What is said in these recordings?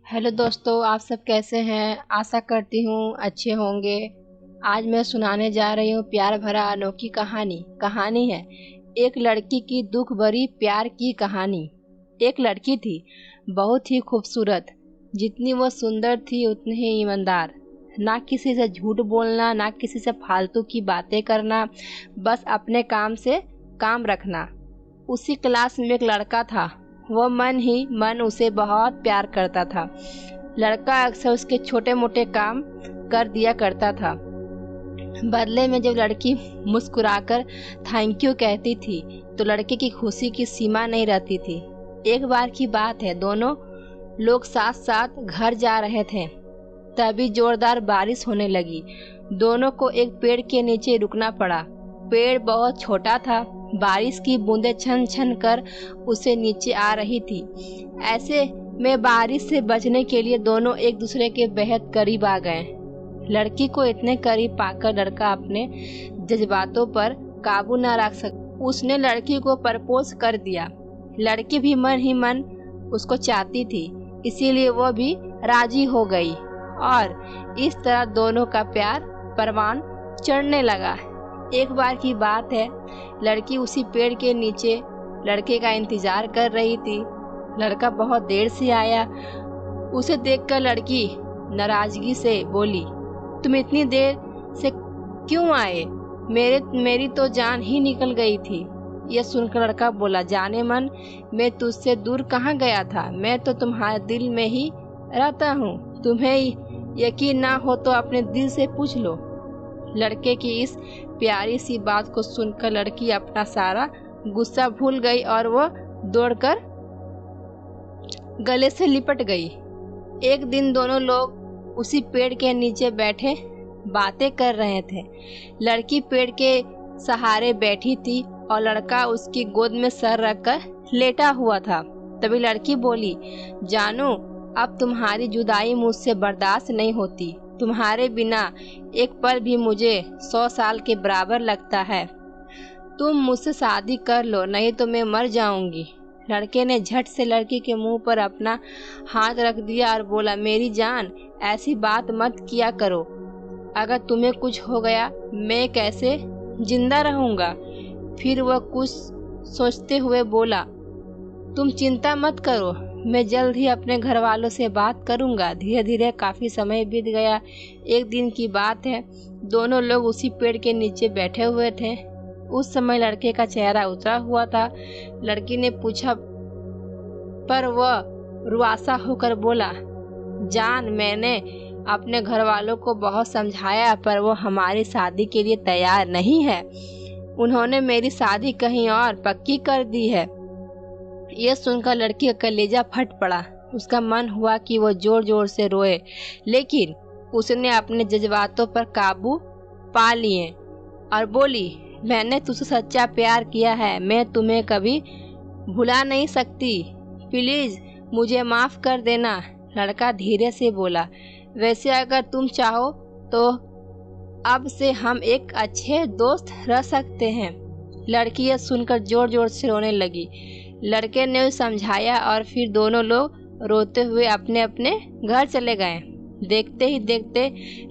Hello दोस्तों, आप सब कैसे हैं। आशा करती हूँ अच्छे होंगे। आज मैं सुनाने जा रही हूँ प्यार भरा अनोखी कहानी है एक लड़की की दुख भरी प्यार की कहानी। एक लड़की थी, बहुत ही खूबसूरत। जितनी वो सुंदर थी उतनी ही ईमानदार। ना किसी से झूठ बोलना, ना किसी से फालतू की बातें करना, बस अपने काम से काम रखना। उसी क्लास में एक लड़का था। वो मन ही मन उसे बहुत प्यार करता था। लड़का अक्सर उसके छोटे मोटे काम कर दिया करता था। बदले में जब लड़की मुस्कुराकर थैंक यू कहती थी तो लड़के की खुशी की सीमा नहीं रहती थी। एक बार की बात है, दोनों लोग साथ साथ घर जा रहे थे। तभी जोरदार बारिश होने लगी। दोनों को एक पेड़ के नीचे रुकना पड़ा। पेड़ बहुत छोटा था। बारिश की बूंदें छन छन कर उसे नीचे आ रही थी। ऐसे में बारिश से बचने के लिए दोनों एक दूसरे के बेहद करीब आ गए। लड़की को इतने करीब पाकर लड़का अपने जज्बातों पर काबू न रख सका। उसने लड़की को प्रपोज कर दिया। लड़की भी मन ही मन उसको चाहती थी, इसीलिए वो भी राजी हो गई और इस तरह दोनों का प्यार परवान चढ़ने लगा। एक बार की बात है, लड़की उसी पेड़ के नीचे लड़के का इंतजार कर रही थी। लड़का बहुत देर से आया। उसे देखकर लड़की नाराजगी से बोली, तुम इतनी देर से क्यों आए? मेरी तो जान ही निकल गई थी। यह सुनकर लड़का बोला, जाने मन, मैं तुझसे दूर कहाँ गया था। मैं तो तुम्हारे दिल में ही रहता हूँ। तुम्हें यकीन ना हो तो अपने दिल से पूछ लो। लड़के की इस प्यारी सी बात को सुनकर लड़की अपना सारा गुस्सा भूल गई और वो दौड़कर गले से लिपट गई। एक दिन दोनों लोग उसी पेड़ के नीचे बैठे बातें कर रहे थे। लड़की पेड़ के सहारे बैठी थी और लड़का उसकी गोद में सर रखकर लेटा हुआ था। तभी लड़की बोली, जानू, अब तुम्हारी जुदाई मुझसे बर्दाश्त नहीं होती। तुम्हारे बिना एक पल भी मुझे 100 साल के बराबर लगता है। तुम मुझसे शादी कर लो, नहीं तो मैं मर जाऊंगी। लड़के ने झट से लड़की के मुंह पर अपना हाथ रख दिया और बोला, मेरी जान, ऐसी बात मत किया करो। अगर तुम्हें कुछ हो गया मैं कैसे जिंदा रहूंगा? फिर वह कुछ सोचते हुए बोला, तुम चिंता मत करो, मैं जल्द ही अपने घर वालों से बात करूंगा। धीरे धीरे काफी समय बीत गया। एक दिन की बात है, दोनों लोग उसी पेड़ के नीचे बैठे हुए थे। उस समय लड़के का चेहरा उतरा हुआ था। लड़की ने पूछा, पर वह रुआसा होकर बोला, जान, मैंने अपने घर वालों को बहुत समझाया पर वो हमारी शादी के लिए तैयार नहीं है। उन्होंने मेरी शादी कहीं और पक्की कर दी है। यह सुनकर लड़की का कलेजा फट पड़ा। उसका मन हुआ कि वो जोर जोर से रोए, लेकिन उसने अपने जज्बातों पर काबू पा लिए और बोली, मैंने तुझसे सच्चा प्यार किया है। मैं तुम्हें कभी भुला नहीं सकती। प्लीज मुझे माफ कर देना। लड़का धीरे से बोला, वैसे अगर तुम चाहो तो अब से हम एक अच्छे दोस्त रह सकते हैं। लड़की यह सुनकर जोर जोर से रोने लगी। लड़के ने उसे समझाया और फिर दोनों लोग रोते हुए अपने अपने घर चले गए। देखते ही देखते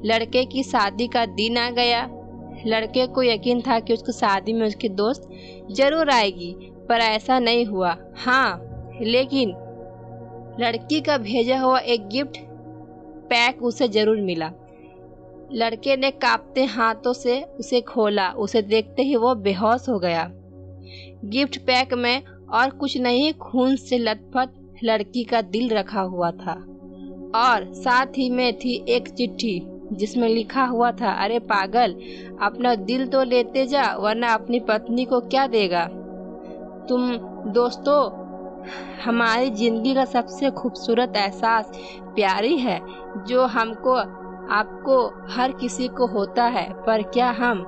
लड़के की शादी का दिन आ गया। लड़के को यकीन था कि उसकी शादी में उसकी दोस्त जरूर आएगी, पर ऐसा नहीं हुआ। हाँ, लेकिन लड़की का भेजा हुआ एक गिफ्ट पैक उसे जरूर मिला। लड़के ने कांपते हाथों से उसे खोला। उसे देखते ही वो बेहोश हो गया। गिफ्ट पैक में और कुछ नहीं, खून से लथपथ लड़की का दिल रखा हुआ था और साथ ही में थी एक चिट्ठी जिसमें लिखा हुआ था, अरे पागल, अपना दिल तो लेते जा, वरना अपनी पत्नी को क्या देगा। तुम दोस्तों, हमारी जिंदगी का सबसे खूबसूरत एहसास प्यारी है, जो हमको आपको हर किसी को होता है, पर क्या हम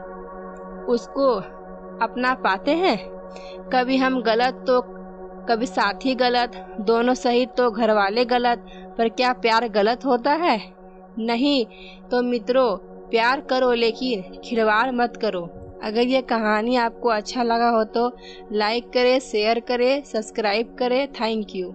उसको अपना पाते हैं? कभी हम गलत तो कभी साथी गलत, दोनों सही तो घर वाले गलत, पर क्या प्यार गलत होता है? नहीं। तो मित्रों, प्यार करो लेकिन खिलवाड़ मत करो। अगर ये कहानी आपको अच्छा लगा हो तो लाइक करें, शेयर करें, सब्सक्राइब करें। Thank you.